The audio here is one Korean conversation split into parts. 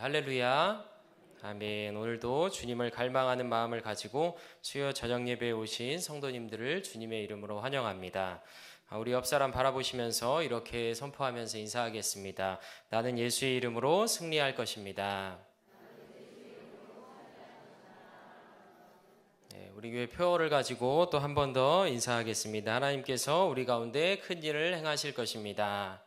할렐루야. 아멘. 오늘도 주님을 갈망하는 마음을 가지고 수요 저녁 예배에 오신 성도님들을 주님의 이름으로 환영합니다. 우리 옆 사람 바라보시면서 이렇게 선포하면서 인사하겠습니다. 나는 예수의 이름으로 승리할 것입니다. 네, 우리 교회 표어를 가지고 또 한 번 더 인사하겠습니다. 하나님께서 우리 가운데 큰 일을 행하실 것입니다.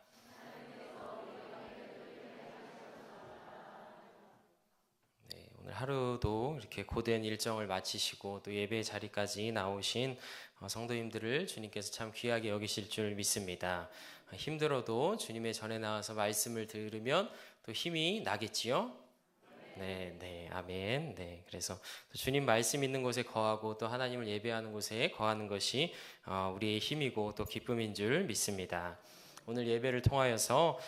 오늘 하루도 이렇게 고된 일정을 마치시고 또 예배 자리까지 나오신 성도님들을 주님께서 참 귀하게 여기실 줄 믿습니다. 힘들어도 주님의 전에 나와서 말씀을 들으면 또 힘이 나겠지요? 네, 아멘. 네, 그래서 주님 말씀 있는 곳에 거하고 또 하나님을 예배하는 곳에 거하는 것이 우리의 힘이고 또 기쁨인 줄 믿습니다. 오늘 예배를 통하여서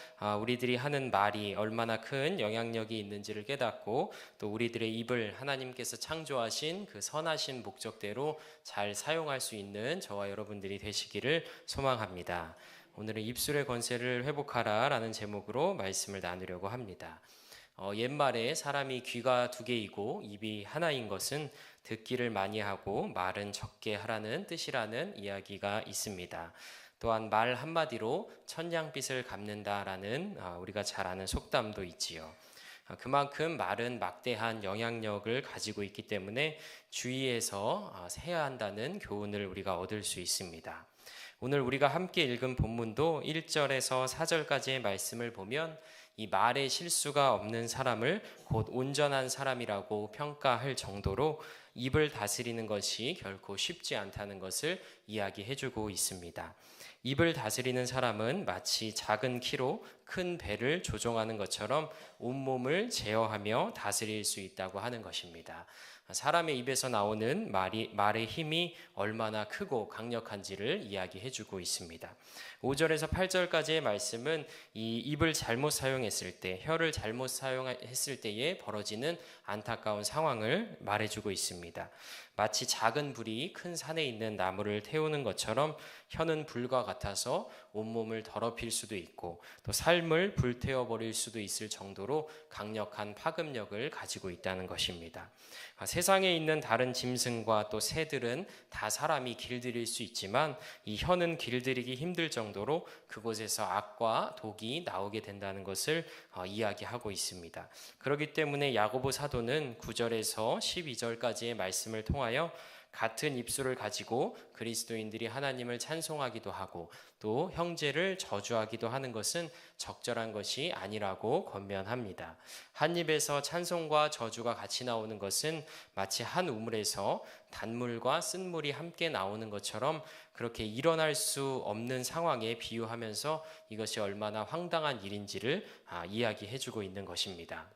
우리들이 하는 말이 얼마나 큰 영향력이 있는지를 깨닫고 또 우리들의 입을 하나님께서 창조하신 그 선하신 목적대로 잘 사용할 수 있는 저와 여러분들이 되시기를 소망합니다. 오늘은 입술의 권세를 회복하라 라는 제목으로 말씀을 나누려고 합니다. 옛말에 사람이 귀가 두 개이고 입이 하나인 것은 듣기를 많이 하고 말은 적게 하라는 뜻이라는 이야기가 있습니다. 또한 말 한마디로 천냥빚을 갚는다라는 우리가 잘 아는 속담도 있지요. 그만큼 말은 막대한 영향력을 가지고 있기 때문에 주의해서 해야 한다는 교훈을 우리가 얻을 수 있습니다. 오늘 우리가 함께 읽은 본문도 1절에서 4절까지의 말씀을 보면 이 말에 실수가 없는 사람을 곧 온전한 사람이라고 평가할 정도로 입을 다스리는 것이 결코 쉽지 않다는 것을 이야기해주고 있습니다. 입을 다스리는 사람은 마치 작은 키로 큰 배를 조종하는 것처럼 온몸을 제어하며 다스릴 수 있다고 하는 것입니다. 사람의 입에서 나오는 말의 힘이 얼마나 크고 강력한지를 이야기해주고 있습니다. 5절에서 8절까지의 말씀은 이 입을 잘못 사용했을 때, 혀를 잘못 사용했을 때에 벌어지는 안타까운 상황을 말해주고 있습니다. 마치 작은 불이 큰 산에 있는 나무를 태우는 것처럼 혀는 불과 같아서 온몸을 더럽힐 수도 있고 또 삶을 불태워버릴 수도 있을 정도로 강력한 파급력을 가지고 있다는 것입니다. 세상에 있는 다른 짐승과 또 새들은 다 사람이 길들일 수 있지만 이 혀는 길들이기 힘들 정도로 그곳에서 악과 독이 나오게 된다는 것을 이야기하고 있습니다. 그렇기 때문에 야고보 사도는 9절에서 12절까지의 말씀을 통하여 같은 입술을 가지고 그리스도인들이 하나님을 찬송하기도 하고 또 형제를 저주하기도 하는 것은 적절한 것이 아니라고 권면합니다. 한 입에서 찬송과 저주가 같이 나오는 것은 마치 한 우물에서 단물과 쓴물이 함께 나오는 것처럼 그렇게 일어날 수 없는 상황에 비유하면서 이것이 얼마나 황당한 일인지를 이야기해주고 있는 것입니다.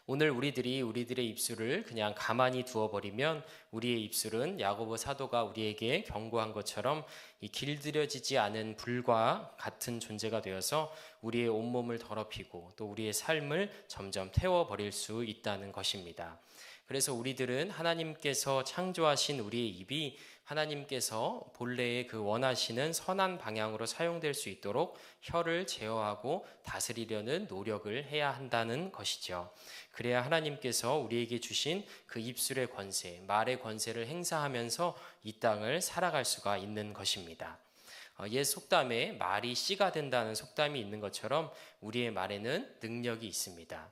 오늘 우리들의 입술을 그냥 가만히 두어버리면 우리의 입술은 야고보 사도가 우리에게 경고한 것처럼 이 길들여지지 않은 불과 같은 존재가 되어서 우리의 온몸을 더럽히고 또 우리의 삶을 점점 태워버릴 수 있다는 것입니다. 그래서 우리들은 하나님께서 창조하신 우리의 입이 하나님께서 본래의 그 원하시는 선한 방향으로 사용될 수 있도록 혀를 제어하고 다스리려는 노력을 해야 한다는 것이죠. 그래야 하나님께서 우리에게 주신 그 입술의 권세, 말의 권세를 행사하면서 이 땅을 살아갈 수가 있는 것입니다. 옛 속담에 말이 씨가 된다는 속담이 있는 것처럼 우리의 말에는 능력이 있습니다.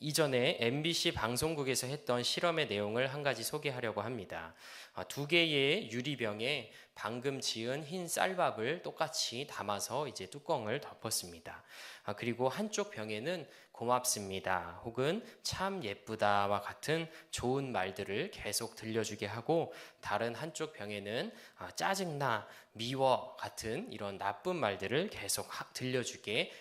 이전에 MBC 방송국에서 했던 실험의 내용을 한 가지 소개하려고 합니다. 2개의 유리병에 방금 지은 흰 쌀밥을 똑같이 담아서 이제 뚜껑을 덮었습니다. 그리고 한쪽 병에는 고맙습니다 혹은 참 예쁘다와 같은 좋은 말들을 계속 들려주게 하고 다른 한쪽 병에는 짜증나, 미워 같은 이런 나쁜 말들을 계속 들려주게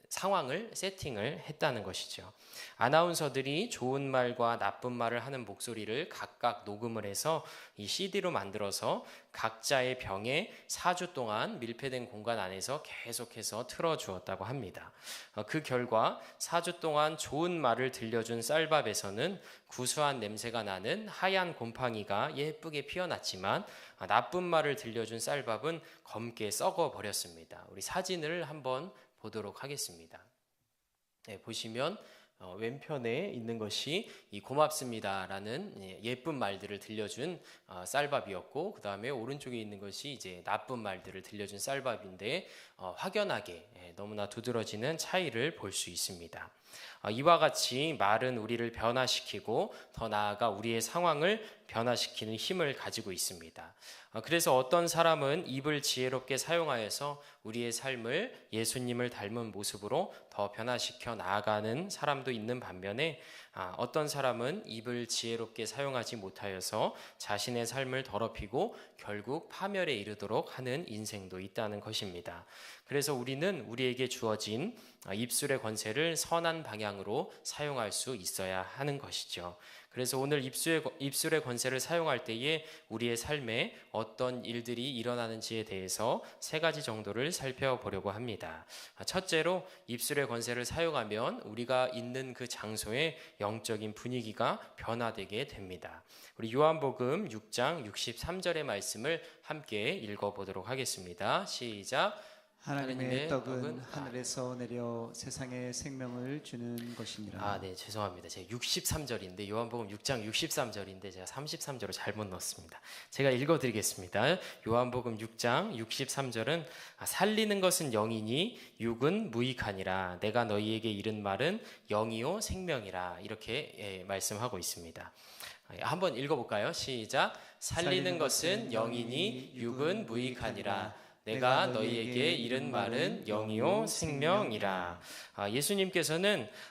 상황을 세팅을 했다는 것이죠. 아나운서들이 좋은 말과 나쁜 말을 하는 목소리를 각각 녹음을 해서 이 CD로 만들어서 각자의 병에 4주 동안 밀폐된 공간 안에서 계속해서 틀어주었다고 합니다. 그 결과 4주 동안 좋은 말을 들려준 쌀밥에서는 구수한 냄새가 나는 하얀 곰팡이가 예쁘게 피어났지만 나쁜 말을 들려준 쌀밥은 검게 썩어 버렸습니다. 우리 사진을 한번 보도록 하겠습니다. 보시면 왼편에 있는 것이 이 고맙습니다라는 예쁜 말들을 들려준 쌀밥이었고, 그 다음에 오른쪽에 있는 것이 이제 나쁜 말들을 들려준 쌀밥인데 확연하게 너무나 두드러지는 차이를 볼 수 있습니다. 이와 같이 말은 우리를 변화시키고 더 나아가 우리의 상황을 변화시키는 힘을 가지고 있습니다. 그래서 어떤 사람은 입을 지혜롭게 사용하여서 우리의 삶을 예수님을 닮은 모습으로 더 변화시켜 나아가는 사람도 있는 반면에, 어떤 사람은 입을 지혜롭게 사용하지 못하여서 자신의 삶을 더럽히고 결국 파멸에 이르도록 하는 인생도 있다는 것입니다. 그래서 우리는 우리에게 주어진 입술의 권세를 선한 방향으로 사용할 수 있어야 하는 것이죠. 그래서 오늘 입술의 권세를 사용할 때에 우리의 삶에 어떤 일들이 일어나는지에 대해서 3가지 정도를 살펴보려고 합니다. 첫째로, 입술의 권세를 사용하면 우리가 있는 그 장소의 영적인 분위기가 변화되게 됩니다. 우리 요한복음 6장 63절의 말씀을 함께 읽어보도록 하겠습니다. 시작. 하나님의 떡은 하늘에서 내려 세상에 생명을 주는 것이니라. 네, 죄송합니다. 제가 63절인데 요한복음 6장 63절인데 제가 33절로 잘못 넣었습니다. 제가 읽어드리겠습니다. 요한복음 6장 63절은 살리는 것은 영이니 육은 무익하니라. 내가 너희에게 이른 말은 영이요 생명이라. 이렇게 말씀하고 있습니다. 한번 읽어볼까요? 시작. 살리는 것은 영이니 육은 무익하니라. 내가 너희에게 이른 말은 영이요 생명이라.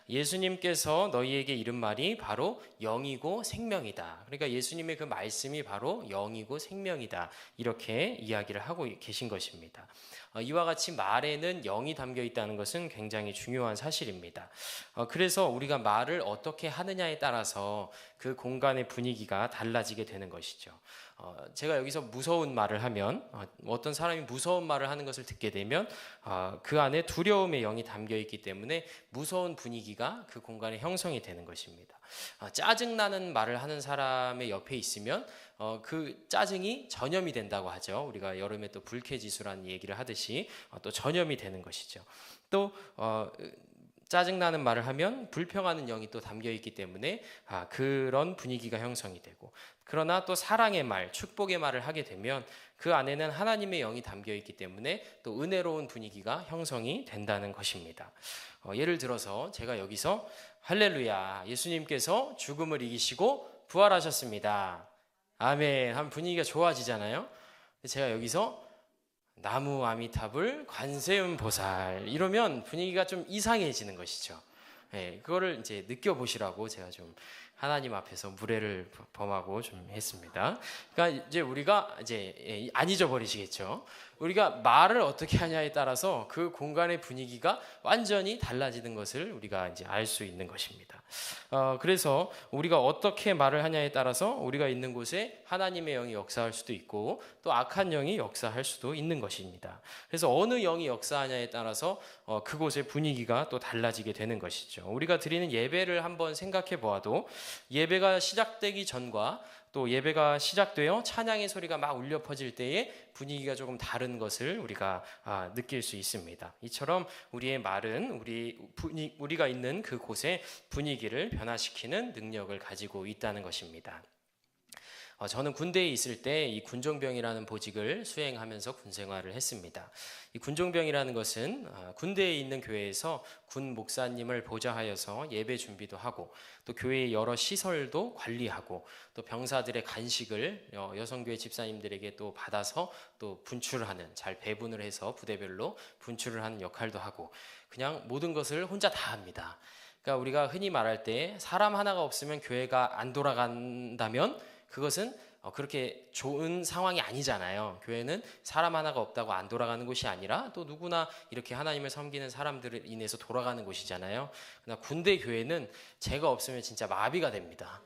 예수님께서 너희에게 이른 말이 바로 영이고 생명이다. 그러니까 예수님의 그 말씀이 바로 영이고 생명이다. 이렇게 이야기를 하고 계신 것입니다. 이와 같이 말에는 영이 담겨 있다는 것은 굉장히 중요한 사실입니다. 그래서 우리가 말을 어떻게 하느냐에 따라서 그 공간의 분위기가 달라지게 되는 것이죠. 제가 여기서 무서운 말을 하면, 어떤 사람이 무서운 말을 하는 것을 듣게 되면 그 안에 두려움의 영이 담겨 있기 때문에 무서운 분위기가 그 공간에 형성이 되는 것입니다. 짜증나는 말을 하는 사람의 옆에 있으면 그 짜증이 전염이 된다고 하죠. 우리가 여름에 또 불쾌지수라는 얘기를 하듯이 또 전염이 되는 것이죠. 또 짜증나는 말을 하면 불평하는 영이 또 담겨 있기 때문에 그런 분위기가 형성이 되고, 그러나 또 사랑의 말, 축복의 말을 하게 되면 그 안에는 하나님의 영이 담겨 있기 때문에 또 은혜로운 분위기가 형성이 된다는 것입니다. 예를 들어서 제가 여기서 할렐루야, 예수님께서 죽음을 이기시고 부활하셨습니다, 아멘 하면 분위기가 좋아지잖아요. 제가 여기서 나무 아미타불 관세음 보살 이러면 분위기가 좀 이상해지는 것이죠. 그거를 이제 느껴보시라고 제가 좀 하나님 앞에서 무례를 범하고 좀 했습니다. 그러니까 이제 우리가 이제 안 잊어버리시겠죠. 우리가 말을 어떻게 하냐에 따라서 그 공간의 분위기가 완전히 달라지는 것을 우리가 이제 알 수 있는 것입니다. 그래서 우리가 어떻게 말을 하냐에 따라서 우리가 있는 곳에 하나님의 영이 역사할 수도 있고 또 악한 영이 역사할 수도 있는 것입니다. 그래서 어느 영이 역사하냐에 따라서 그곳의 분위기가 또 달라지게 되는 것이죠. 우리가 드리는 예배를 한번 생각해 보아도 예배가 시작되기 전과 또 예배가 시작되어 찬양의 소리가 막 울려 퍼질 때에 분위기가 조금 다른 것을 우리가 느낄 수 있습니다. 이처럼 우리의 말은 우리가 있는 그곳의 분위기를 변화시키는 능력을 가지고 있다는 것입니다. 저는 군대에 있을 때 이 군종병이라는 보직을 수행하면서 군 생활을 했습니다. 이 군종병이라는 것은 군대에 있는 교회에서 군 목사님을 보좌하여서 예배 준비도 하고 또 교회의 여러 시설도 관리하고 또 병사들의 간식을 여성교회 집사님들에게 또 받아서 또 분출하는, 잘 배분을 해서 부대별로 분출을 하는 역할도 하고 그냥 모든 것을 혼자 다 합니다. 그러니까 우리가 흔히 말할 때 사람 하나가 없으면 교회가 안 돌아간다면 그것은 그렇게 좋은 상황이 아니잖아요. 교회는 사람 하나가 없다고 안 돌아가는 곳이 아니라 또 누구나 이렇게 하나님을 섬기는 사람들을 인해서 돌아가는 곳이잖아요. 그러나 군대 교회는 제가 없으면 진짜 마비가 됩니다.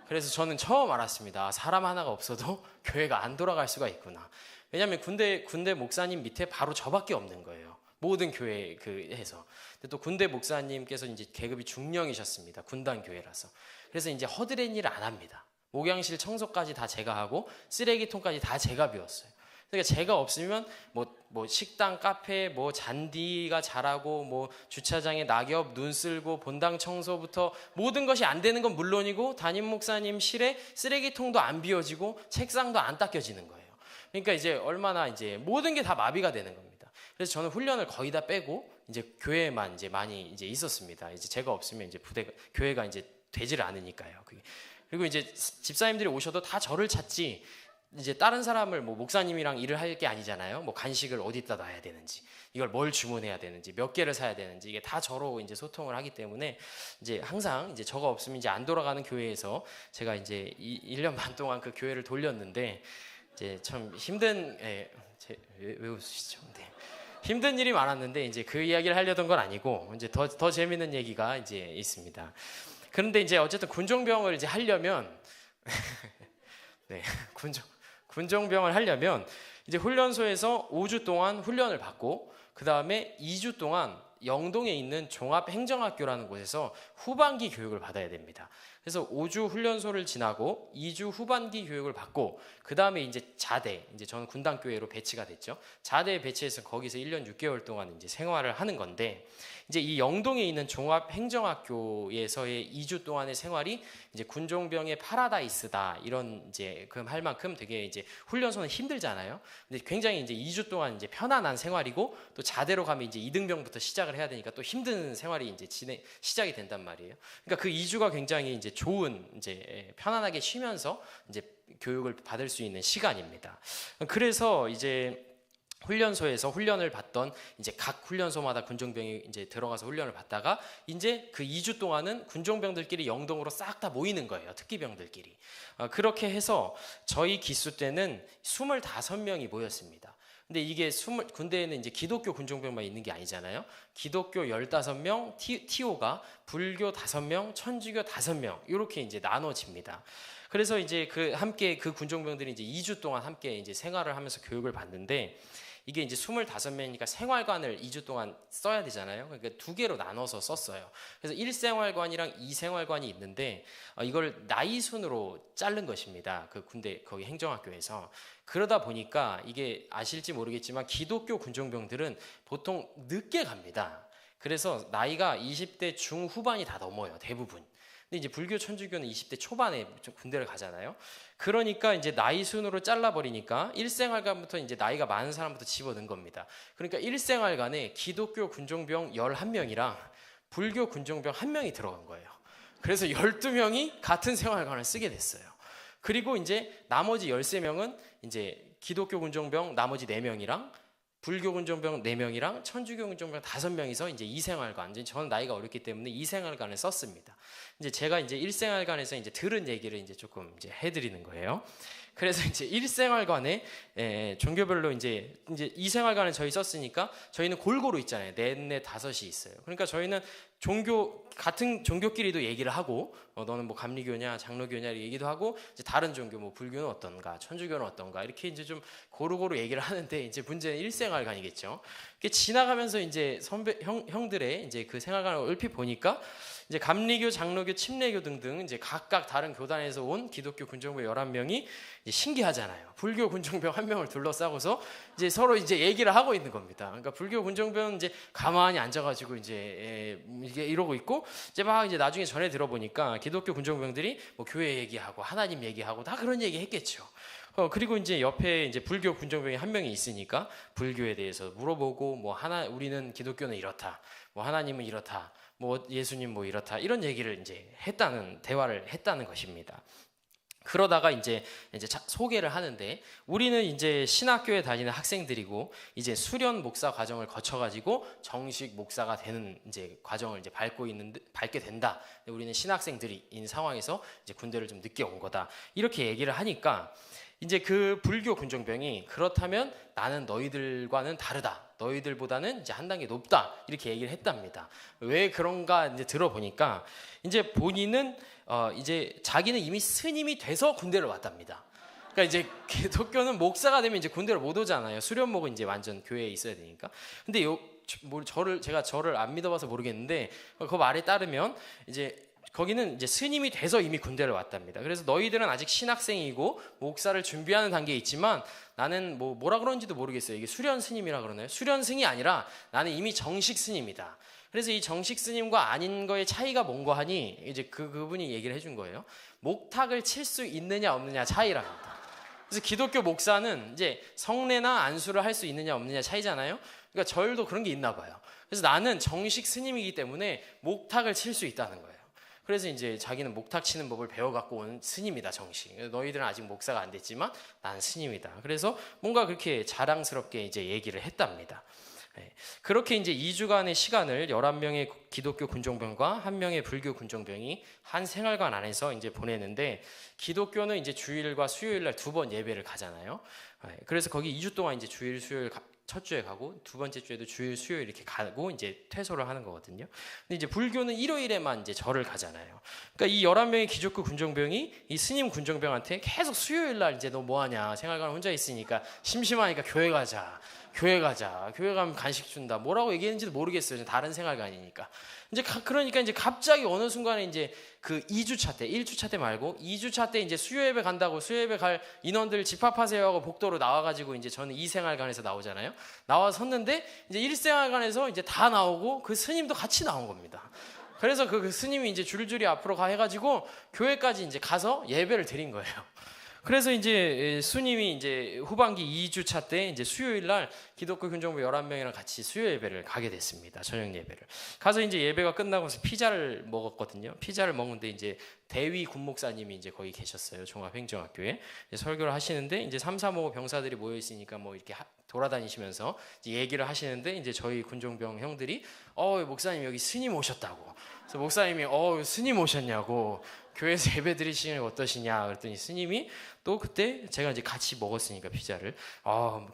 그래서 저는 처음 알았습니다. 사람 하나가 없어도 교회가 안 돌아갈 수가 있구나. 왜냐하면 군대 목사님 밑에 바로 저밖에 없는 거예요. 모든 교회 해서. 근데 또 군대 목사님께서 이제 계급이 중령이셨습니다. 군단 교회라서. 그래서 이제 허드렛 일을 안 합니다. 목양실 청소까지 다 제가 하고 쓰레기통까지 다 제가 비웠어요. 그러니까 제가 없으면 뭐 식당, 카페, 뭐 잔디가 자라고 뭐 주차장에 낙엽, 눈 쓸고 본당 청소부터 모든 것이 안 되는 건 물론이고 담임 목사님실에 쓰레기통도 안 비워지고 책상도 안 닦여지는 거예요. 그러니까 이제 얼마나 이제 모든 게 다 마비가 되는 겁니다. 그래서 저는 훈련을 거의 다 빼고 이제 교회만 이제 많이 이제 있었습니다. 이제 제가 없으면 이제 교회가 이제 되지를 않으니까요. 그리고 이제 집사님들이 오셔도 다 저를 찾지 이제 다른 사람을 뭐 목사님이랑 일을 할 게 아니잖아요. 뭐 간식을 어디다 놔야 되는지, 이걸 뭘 주문해야 되는지, 몇 개를 사야 되는지 이게 다 저로 이제 소통을 하기 때문에 이제 항상 이제 저가 없으면 이제 안 돌아가는 교회에서 제가 이제 1년 반 동안 그 교회를 돌렸는데 이제 참 힘든 왜 웃으시죠? 네. 힘든 일이 많았는데 이제 그 이야기를 하려던 건 아니고 이제 더 재밌는 얘기가 이제 있습니다. 그런데 이제 어쨌든 군종병을 이제 하려면 네, 군종병을 하려면 이제 훈련소에서 5주 동안 훈련을 받고 그 다음에 2주 동안 영동에 있는 종합행정학교라는 곳에서 후반기 교육을 받아야 됩니다. 그래서 5주 훈련소를 지나고 2주 후반기 교육을 받고 그 다음에 이제 자대, 이제 저는 군단교회로 배치가 됐죠. 자대에 배치해서 거기서 1년 6개월 동안 이제 생활을 하는 건데 이제 이 영동에 있는 종합행정학교에서의 2주 동안의 생활이 이제 군종병의 파라다이스다 이런 이제 그 할 만큼 되게 이제 훈련소는 힘들잖아요. 근데 굉장히 이제 2주 동안 이제 편안한 생활이고 또 자대로 가면 이제 2등병부터 시작을 해야 되니까 또 힘든 생활이 이제 시작이 된단 말이에요. 그러니까 그 2주가 굉장히 이제 좋은 이제 편안하게 쉬면서 이제 교육을 받을 수 있는 시간입니다. 그래서 이제 훈련소에서 훈련을 받던 이제 각 훈련소마다 군종병이 이제 들어가서 훈련을 받다가 이제 그 2주 동안은 군종병들끼리 영동으로 싹 다 모이는 거예요. 특기병들끼리. 그렇게 해서 저희 기수 때는 25명이 모였습니다. 근데 이게 군대에는 이제 기독교 군종병만 있는 게 아니잖아요. 기독교 15명, TO가 불교 5명, 천주교 5명 이렇게 이제 나눠집니다. 그래서 이제 함께 그 군종병들이 이제 2주 동안 함께 이제 생활을 하면서 교육을 받는데 이게 이제 25명이니까 생활관을 2주 동안 써야 되잖아요. 그러니까 2개로 나눠서 썼어요. 그래서 1생활관이랑 2생활관이 있는데 이걸 나이 순으로 자른 것입니다. 그 군대 거기 행정학교에서. 그러다 보니까 이게 아실지 모르겠지만 기독교 군종병들은 보통 늦게 갑니다. 그래서 나이가 20대 중후반이 다 넘어요. 대부분. 근데 이제 불교 천주교는 20대 초반에 군대를 가잖아요. 그러니까 이제 나이 순으로 잘라버리니까 1생활관부터 이제 나이가 많은 사람부터 집어넣은 겁니다. 그러니까 1생활관에 기독교 군종병 11명이랑 불교 군종병 1명이 들어간 거예요. 그래서 12명이 같은 생활관을 쓰게 됐어요. 그리고 이제 나머지 13명은 이제 기독교 군종병 나머지 4명이랑 불교 군종병 4명이랑 천주교 군종병 5명이서 이제 2생활관, 이제 저는 나이가 어렸기 때문에 2생활관을 썼습니다. 이제 제가 이제 1생활관에서 이제 들은 얘기를 이제 조금 이제 해드리는 거예요. 그래서 이제 1생활관에 종교별로 이제 2생활관에 저희 썼으니까 저희는 골고루 있잖아요. 4, 5이 있어요. 그러니까 저희는 같은 종교끼리도 얘기를 하고 너는 뭐 감리교냐 장로교냐 얘기도 하고 이제 다른 종교 뭐 불교는 어떤가 천주교는 어떤가 이렇게 이제 좀 고루고루 얘기를 하는데 이제 문제는 1생활관이겠죠. 이게 지나가면서 이제 형들의 이제 그 생활관을 얼핏 보니까 이제 감리교, 장로교, 침례교 등등 이제 각각 다른 교단에서 온 기독교 군종병 11명이 이제 신기하잖아요. 불교 군종병 1명을 둘러싸고서 이제 서로 이제 얘기를 하고 있는 겁니다. 그러니까 불교 군종병은 이제 가만히 앉아가지고 이제 이게 이러고 있고 이제 막 이제 나중에 전해 들어보니까 기독교 군종병들이 뭐 교회 얘기하고 하나님 얘기하고 다 그런 얘기 했겠죠. 그리고 이제 옆에 이제 불교 군종병이 1명이 있으니까 불교에 대해서 물어보고 뭐 우리는 기독교는 이렇다, 뭐 하나님은 이렇다, 뭐 예수님 뭐 이렇다 이런 얘기를 이제 대화를 했다는 것입니다. 그러다가 이제 소개를 하는데 우리는 이제 신학교에 다니는 학생들이고 이제 수련 목사 과정을 거쳐가지고 정식 목사가 되는 이제 과정을 이제 밟게 된다. 우리는 신학생들인 상황에서 이제 군대를 좀 늦게 온 거다. 이렇게 얘기를 하니까 이제 그 불교 군종병이 그렇다면 나는 너희들과는 다르다. 너희들보다는 이제 한 단계 높다. 이렇게 얘기를 했답니다. 왜 그런가 이제 들어보니까 이제 본인은 이제 자기는 이미 스님이 돼서 군대를 왔답니다. 그러니까 이제 기독교는 목사가 되면 이제 군대를 못 오잖아요. 수련목은 이제 완전 교회에 있어야 되니까. 근데 제가 저를 안 믿어봐서 모르겠는데 그 말에 따르면 이제 거기는 이제 스님이 돼서 이미 군대를 왔답니다. 그래서 너희들은 아직 신학생이고 목사를 준비하는 단계에 있지만 나는 뭐라 그런지도 모르겠어요. 이게 수련 스님이라 그러나요? 수련승이 아니라 나는 이미 정식 스님이다. 그래서 이 정식 스님과 아닌 거의 차이가 뭔가 하니 이제 그분이 얘기를 해준 거예요. 목탁을 칠 수 있느냐 없느냐 차이랍니다. 그래서 기독교 목사는 이제 성례나 안수를 할 수 있느냐 없느냐 차이잖아요. 그러니까 절도 그런 게 있나 봐요. 그래서 나는 정식 스님이기 때문에 목탁을 칠 수 있다는 거예요. 그래서 이제 자기는 목탁 치는 법을 배워갖고 온 스님이다, 정식. 너희들은 아직 목사가 안 됐지만 나는 스님이다. 그래서 뭔가 그렇게 자랑스럽게 이제 얘기를 했답니다. 그렇게 이제 2주간의 시간을 11명의 기독교 군종병과 1명의 불교 군종병이 한 생활관 안에서 이제 보내는데, 기독교는 이제 주일과 수요일 날 2번 예배를 가잖아요. 그래서 거기 2주 동안 이제 주일, 수요일 첫 주에 가고 두 번째 주에도 주일, 수요일 이렇게 가고 이제 퇴소를 하는 거거든요. 근데 이제 불교는 일요일에만 이제 절을 가잖아요. 그러니까 이 11명의 기독교 군종병이 이 스님 군종병한테 계속 수요일 날 이제 너 뭐 하냐, 생활관 혼자 있으니까 심심하니까 교회 가자. 교회 가면 간식 준다. 뭐라고 얘기했는지도 모르겠어요. 다른 생활관이니까. 이제 그러니까 이제 갑자기 어느 순간에 이제 그 2주차 때, 1주차 때 말고 2주차 때 이제 수요예배 간다고, 수요예배 갈 인원들 집합하세요 하고 복도로 나와가지고 이제 저는 2생활관에서 나오잖아요. 나와 섰는데 이제 1생활관에서 이제 다 나오고 그 스님도 같이 나온 겁니다. 그래서 그 스님이 이제 줄줄이 앞으로 가 해가지고 교회까지 이제 가서 예배를 드린 거예요. 그래서 이제 스님이 이제 후반기 2주차 때 이제 수요일 날 기독교 군종부 11명이랑 같이 수요 예배를 가게 됐습니다. 저녁 예배를. 가서 이제 예배가 끝나고서 피자를 먹었거든요. 피자를 먹는데 이제 대위 군목사님이 이제 거기 계셨어요. 종합행정학교에. 설교를 하시는데 이제 3, 4, 5 병사들이 모여 있으니까 뭐 이렇게 돌아다니시면서 이제 얘기를 하시는데, 이제 저희 군종병 형들이 목사님 여기 스님 오셨다고. 그래서 목사님이 스님 오셨냐고, 교회에서 예배 드리시는 게 어떠시냐 그랬더니 스님이 또 그때 제가 이제 같이 먹었으니까 피자를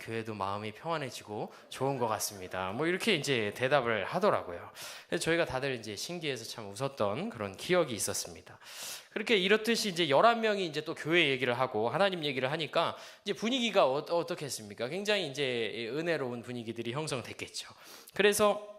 교회도 마음이 평안해지고 좋은 것 같습니다. 뭐 이렇게 이제 대답을 하더라고요. 그래서 저희가 다들 이제 신기해서 참 웃었던 그런 기억이 있었습니다. 그렇게 이렇듯이 이제 11명이 이제 또 교회 얘기를 하고 하나님 얘기를 하니까 이제 분위기가 어떻겠습니까? 굉장히 이제 은혜로운 분위기들이 형성됐겠죠. 그래서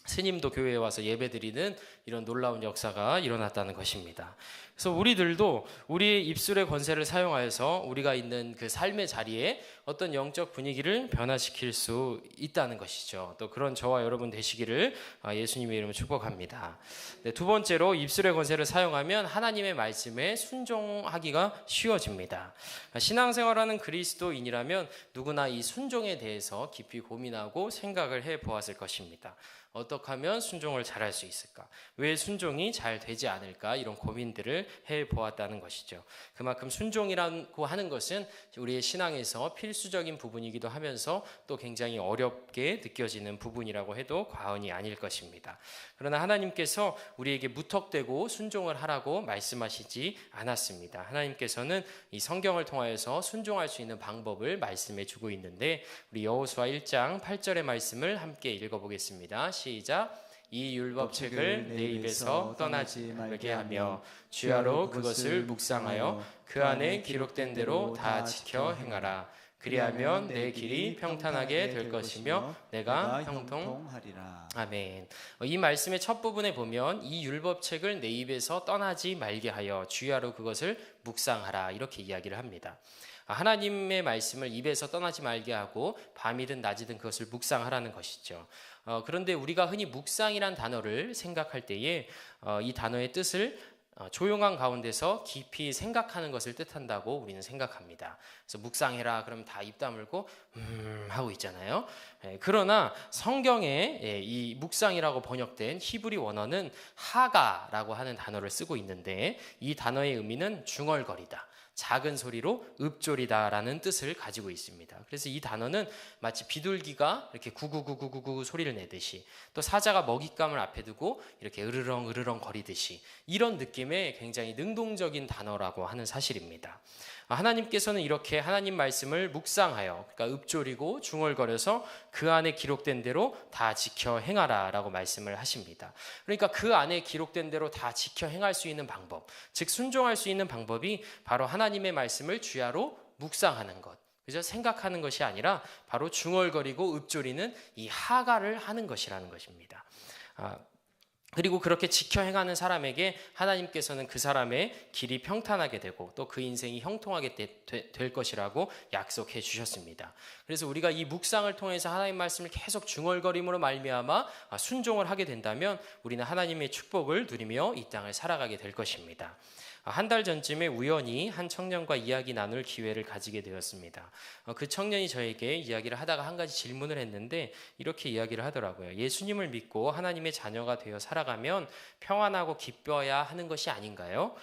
스님도 교회에 와서 예배드리는 이런 놀라운 역사가 일어났다는 것입니다. 그래서 우리들도 우리의 입술의 권세를 사용하여서 우리가 있는 그 삶의 자리에 어떤 영적 분위기를 변화시킬 수 있다는 것이죠. 또 그런 저와 여러분 되시기를 예수님의 이름으로 축복합니다. 네, 두 번째로 입술의 권세를 사용하면 하나님의 말씀에 순종하기가 쉬워집니다. 신앙생활하는 그리스도인이라면 누구나 이 순종에 대해서 깊이 고민하고 생각을 해보았을 것입니다. 어떻게 하면 순종을 잘할 수 있을까? 왜 순종이 잘 되지 않을까? 이런 고민들을 해보았다는 것이죠. 그만큼 순종이라고 하는 것은 우리의 신앙에서 필수적인 부분이기도 하면서 또 굉장히 어렵게 느껴지는 부분이라고 해도 과언이 아닐 것입니다. 그러나 하나님께서 우리에게 무턱대고 순종을 하라고 말씀하시지 않았습니다. 하나님께서는 이 성경을 통하여서 순종할 수 있는 방법을 말씀해 주고 있는데, 우리 여호수아 1장 8절의 말씀을 함께 읽어보겠습니다. 시작. 이 율법책을 내 입에서 떠나지 말게 하며 주야로 그것을 묵상하여 그 안에 기록된 대로 다 지켜 행하라. 그리하면 내 길이 평탄하게 될 것이며 내가 형통하리라. 아멘. 이 말씀의 첫 부분에 보면 이 율법책을 내 입에서 떠나지 말게 하여 주야로 그것을 묵상하라, 이렇게 이야기를 합니다. 하나님의 말씀을 입에서 떠나지 말게 하고 밤이든 낮이든 그것을 묵상하라는 것이죠. 그런데 우리가 흔히 묵상이란 단어를 생각할 때에 이 단어의 뜻을 조용한 가운데서 깊이 생각하는 것을 뜻한다고 우리는 생각합니다. 그래서 묵상해라 그러면 다 입 다물고 하고 있잖아요. 그러나 성경에 이 묵상이라고 번역된 히브리 원어는 하가라고 하는 단어를 쓰고 있는데, 이 단어의 의미는 중얼거리다, 작은 소리로 읊조리다라는 뜻을 가지고 있습니다. 그래서 이 단어는 마치 비둘기가 이렇게 구구구구구구 소리를 내듯이, 또 사자가 먹잇감을 앞에 두고 이렇게 으르렁 으르렁 거리듯이, 이런 느낌의 굉장히 능동적인 단어라고 하는 사실입니다. 하나님께서는 이렇게 하나님 말씀을 묵상하여, 그러니까 읊조리고 중얼거려서 그 안에 기록된 대로 다 지켜 행하라 라고 말씀을 하십니다. 그러니까 그 안에 기록된 대로 다 지켜 행할 수 있는 방법, 즉 순종할 수 있는 방법이 바로 하나님의 말씀을 주야로 묵상하는 것, 그죠? 생각하는 것이 아니라 바로 중얼거리고 읊조리는 이 하가를 하는 것이라는 것입니다. 그리고 그렇게 지켜 행하는 사람에게 하나님께서는 그 사람의 길이 평탄하게 되고 또 그 인생이 형통하게 될 것이라고 약속해 주셨습니다. 그래서 우리가 이 묵상을 통해서 하나님 말씀을 계속 중얼거림으로 말미암아 순종을 하게 된다면 우리는 하나님의 축복을 누리며 이 땅을 살아가게 될 것입니다. 한 달 전쯤에 우연히 한 청년과 이야기 나눌 기회를 가지게 되었습니다. 그 청년이 저에게 이야기를 하다가 한 가지 질문을 했는데 이렇게 이야기를 하더라고요. 예수님을 믿고 하나님의 자녀가 되어 살아가면 평안하고 기뻐야 하는 것이 아닌가요?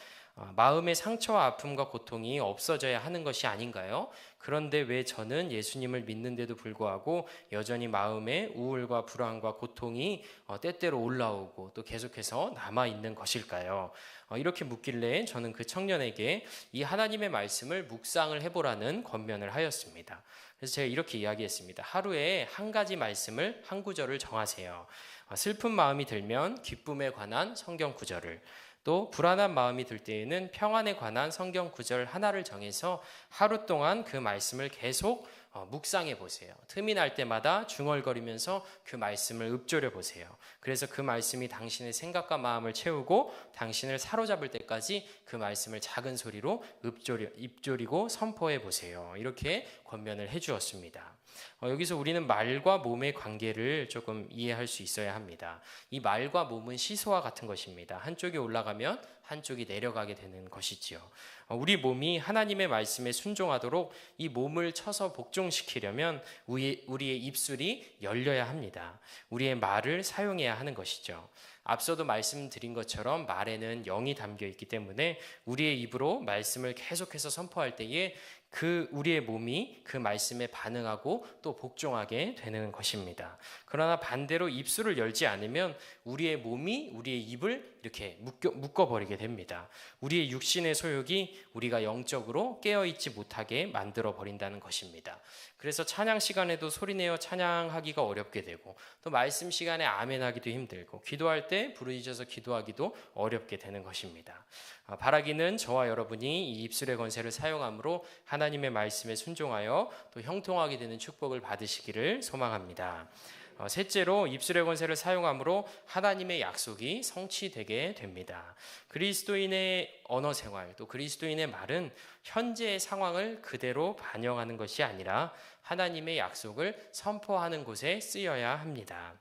마음의 상처와 아픔과 고통이 없어져야 하는 것이 아닌가요? 그런데 왜 저는 예수님을 믿는데도 불구하고 여전히 마음에 우울과 불안과 고통이 때때로 올라오고 또 계속해서 남아있는 것일까요? 이렇게 묻길래 저는 그 청년에게 이 하나님의 말씀을 묵상을 해보라는 권면을 하였습니다. 그래서 제가 이렇게 이야기했습니다. 하루에 한 가지 말씀을 한 구절을 정하세요. 슬픈 마음이 들면 기쁨에 관한 성경 구절을, 또 불안한 마음이 들 때에는 평안에 관한 성경 구절 하나를 정해서 하루 동안 그 말씀을 계속 묵상해 보세요. 틈이 날 때마다 중얼거리면서 그 말씀을 읊조려 보세요. 그래서 그 말씀이 당신의 생각과 마음을 채우고 당신을 사로잡을 때까지 그 말씀을 작은 소리로 읊조리고 선포해 보세요. 이렇게 권면을 해 주었습니다. 여기서 우리는 말과 몸의 관계를 조금 이해할 수 있어야 합니다. 이 말과 몸은 시소와 같은 것입니다. 한쪽이 올라가면 한쪽이 내려가게 되는 것이지요. 우리 몸이 하나님의 말씀에 순종하도록 이 몸을 쳐서 복종시키려면 우리의 입술이 열려야 합니다. 우리의 말을 사용해야 하는 것이죠. 앞서도 말씀드린 것처럼 말에는 영이 담겨 있기 때문에 우리의 입으로 말씀을 계속해서 선포할 때에 우리의 몸이 그 말씀에 반응하고 또 복종하게 되는 것입니다. 그러나 반대로 입술을 열지 않으면 우리의 몸이 우리의 입을 이렇게 묶어버리게 됩니다. 우리의 육신의 소욕이 우리가 영적으로 깨어있지 못하게 만들어 버린다는 것입니다. 그래서 찬양 시간에도 소리내어 찬양하기가 어렵게 되고 또 말씀 시간에 아멘하기도 힘들고 기도할 때 부르짖어서 기도하기도 어렵게 되는 것입니다. 바라기는 저와 여러분이 이 입술의 권세를 사용함으로 하나님의 말씀에 순종하여 또 형통하게 되는 축복을 받으시기를 소망합니다. 셋째로 입술의 권세를 사용함으로 하나님의 약속이 성취되게 됩니다. 그리스도인의 언어 생활 또 그리스도인의 말은 현재의 상황을 그대로 반영하는 것이 아니라 하나님의 약속을 선포하는 곳에 쓰여야 합니다.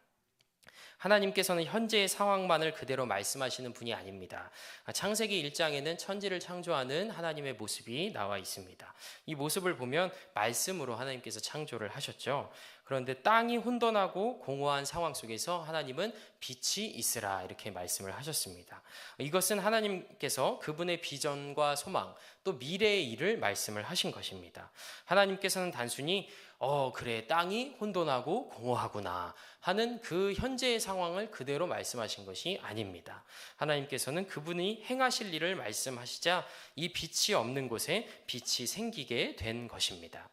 하나님께서는 현재의 상황만을 그대로 말씀하시는 분이 아닙니다. 창세기 1장에는 천지를 창조하는 하나님의 모습이 나와 있습니다. 이 모습을 보면 말씀으로 하나님께서 창조를 하셨죠. 그런데 땅이 혼돈하고 공허한 상황 속에서 하나님은 빛이 있으라 이렇게 말씀을 하셨습니다. 이것은 하나님께서 그분의 비전과 소망 또 미래의 일을 말씀을 하신 것입니다. 하나님께서는 단순히 그래 땅이 혼돈하고 공허하구나 하는 그 현재의 상황을 그대로 말씀하신 것이 아닙니다. 하나님께서는 그분이 행하실 일을 말씀하시자 이 빛이 없는 곳에 빛이 생기게 된 것입니다.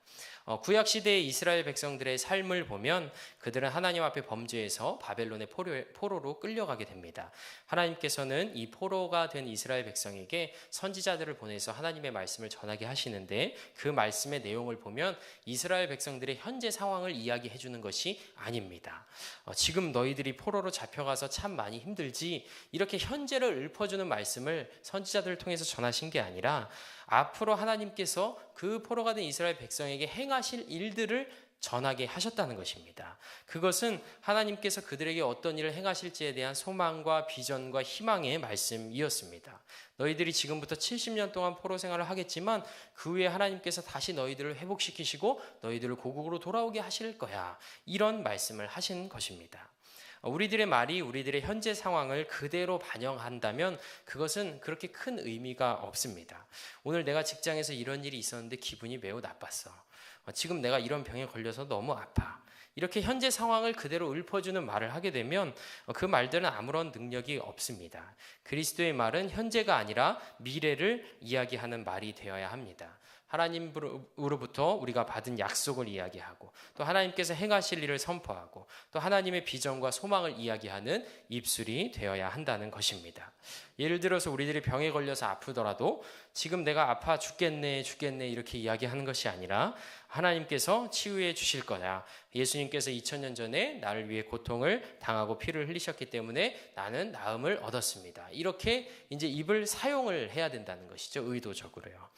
구약시대의 이스라엘 백성들의 삶을 보면 그들은 하나님 앞에 범죄해서 바벨론의 포로로 끌려가게 됩니다. 하나님께서는 이 포로가 된 이스라엘 백성에게 선지자들을 보내서 하나님의 말씀을 전하게 하시는데 그 말씀의 내용을 보면 이스라엘 백성들의 현재 상황을 이야기해 주는 것이 아닙니다. 지금 너희들이 포로로 잡혀가서 참 많이 힘들지 이렇게 현재를 읊어주는 말씀을 선지자들을 통해서 전하신 게 아니라 앞으로 하나님께서 그 포로가 된 이스라엘 백성에게 행하실 일들을 전하게 하셨다는 것입니다. 그것은 하나님께서 그들에게 어떤 일을 행하실지에 대한 소망과 비전과 희망의 말씀이었습니다. 너희들이 지금부터 70년 동안 포로 생활을 하겠지만 그 후에 하나님께서 다시 너희들을 회복시키시고 너희들을 고국으로 돌아오게 하실 거야. 이런 말씀을 하신 것입니다. 우리들의 말이 우리들의 현재 상황을 그대로 반영한다면 그것은 그렇게 큰 의미가 없습니다. 오늘 내가 직장에서 이런 일이 있었는데 기분이 매우 나빴어. 지금 내가 이런 병에 걸려서 너무 아파. 이렇게 현재 상황을 그대로 읊어주는 말을 하게 되면 그 말들은 아무런 능력이 없습니다. 그리스도의 말은 현재가 아니라 미래를 이야기하는 말이 되어야 합니다. 하나님으로부터 우리가 받은 약속을 이야기하고 또 하나님께서 행하실 일을 선포하고 또 하나님의 비전과 소망을 이야기하는 입술이 되어야 한다는 것입니다. 예를 들어서 우리들이 병에 걸려서 아프더라도 지금 내가 아파 죽겠네 이렇게 이야기하는 것이 아니라 하나님께서 치유해 주실 거다. 예수님께서 2000년 전에 나를 위해 고통을 당하고 피를 흘리셨기 때문에 나는 나음을 얻었습니다. 이렇게 이제 입을 사용을 해야 된다는 것이죠. 의도적으로요.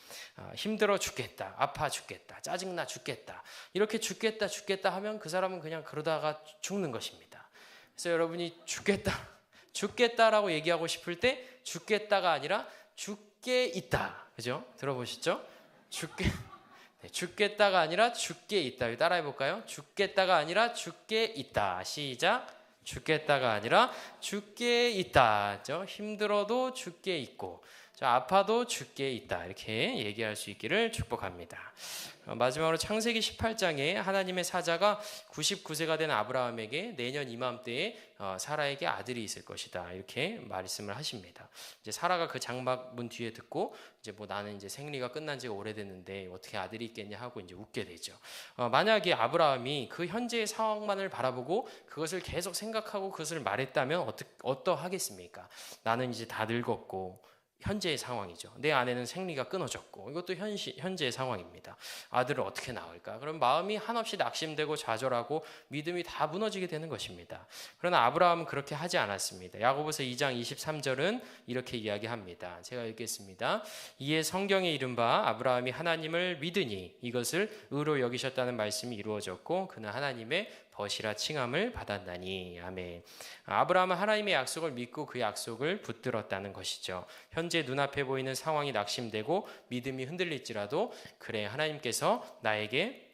힘들어 죽겠다, 아파 죽겠다, 짜증나 죽겠다, 이렇게 죽겠다 하면 그 사람은 그냥 그러다가 죽는 것입니다. 그래서 여러분이 죽겠다라고 얘기하고 싶을 때 죽겠다가 아니라 죽게 있다. 그죠? 들어보셨죠? 죽겠다가 아니라 죽게 있다. 따라해 볼까요? 죽겠다가 아니라 죽게 있다. 시작. 죽겠다가 아니라 죽게 있다. 힘들어도 죽게 있고 아파도 죽게 있다. 이렇게 얘기할 수 있기를 축복합니다. 마지막으로 창세기 18장에 하나님의 사자가 99세가 된 아브라함에게 내년 이맘때에 사라에게 아들이 있을 것이다. 이렇게 말씀을 하십니다. 이제 사라가 그 장막문 뒤에 듣고 이제 나는 이제 생리가 끝난 지가 오래됐는데 어떻게 아들이 있겠냐 하고 이제 웃게 되죠. 만약에 아브라함이 그 현재의 상황만을 바라보고 그것을 계속 생각하고 그것을 말했다면 어떠하겠습니까? 나는 이제 다 늙었고 현재의 상황이죠. 내 아내는 생리가 끊어졌고 이것도 현재의 상황입니다. 아들을 어떻게 낳을까? 그럼 마음이 한없이 낙심되고 좌절하고 믿음이 다 무너지게 되는 것입니다. 그러나 아브라함은 그렇게 하지 않았습니다. 야고보서 2장 23절은 이렇게 이야기합니다. 제가 읽겠습니다. 이에 성경에 이른 바 아브라함이 하나님을 믿으니 이것을 의로 여기셨다는 말씀이 이루어졌고 그는 하나님의 벗이라 칭함을 받았나니. 아멘. 아브라함은 하나님의 약속을 믿고 그 약속을 붙들었다는 것이죠. 현재 눈앞에 보이는 상황이 낙심되고 믿음이 흔들릴지라도 그래 하나님께서 나에게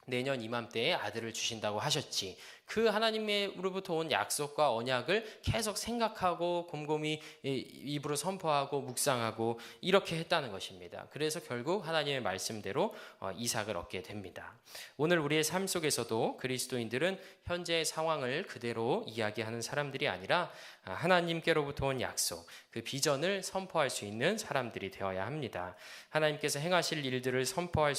내년 이맘때에 아들을 주신다고 하셨지. 그 하나님으로부터 온 약속과 언약을 계속 생각하고 곰곰이 입으로 선포하고 묵상하고 이렇게 했다는 것입니다. 그래서 결국 하나님의 말씀대로 이삭을 얻게 됩니다. 오늘 우리의 삶 속에서도 그리스도인들은 현재의 상황을 그대로 이야기하는 사람들이 아니라 하나님께로부터 온 약속, 그 비전을 선포할 수 있는 사람들이 되어야 합니다. 하나님께서 행하실 일들을 선포할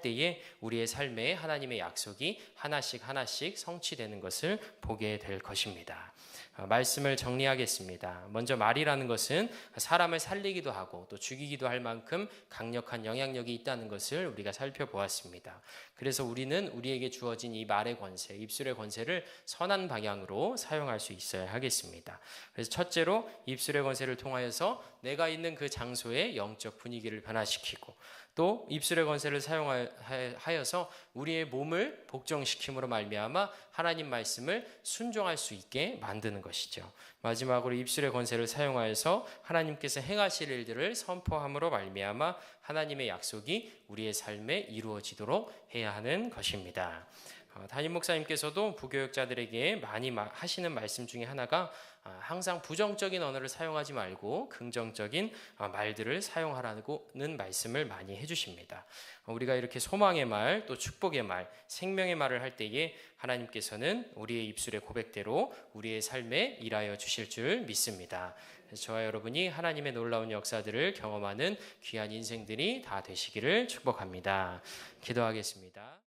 때에 우리의 삶에 하나님의 약속이 하나씩 성취되는 것을 보게 될 것입니다. 말씀을 정리하겠습니다. 먼저 말이라는 것은 사람을 살리기도 하고 또 죽이기도 할 만큼 강력한 영향력이 있다는 것을 우리가 살펴보았습니다. 그래서 우리는 우리에게 주어진 이 말의 권세, 입술의 권세를 선한 방향으로 사용할 수 있어야 하겠습니다. 그래서 첫째로 입술의 권세를 통하여서 내가 있는 그 장소의 영적 분위기를 변화시키고 또 입술의 권세를 사용하여서 우리의 몸을 복종시킴으로 말미암아 하나님 말씀을 순종할 수 있게 만드는 것이죠. 마지막으로 입술의 권세를 사용하여서 하나님께서 행하실 일들을 선포함으로 말미암아 하나님의 약속이 우리의 삶에 이루어지도록 해야 하는 것입니다. 담임 목사님께서도 부교육자들에게 많이 하시는 말씀 중에 하나가 항상 부정적인 언어를 사용하지 말고 긍정적인 말들을 사용하라는 말씀을 많이 해주십니다. 우리가 이렇게 소망의 말, 또 축복의 말, 생명의 말을 할 때에 하나님께서는 우리의 입술의 고백대로 우리의 삶에 일하여 주실 줄 믿습니다. 저와 여러분이 하나님의 놀라운 역사들을 경험하는 귀한 인생들이 다 되시기를 축복합니다. 기도하겠습니다.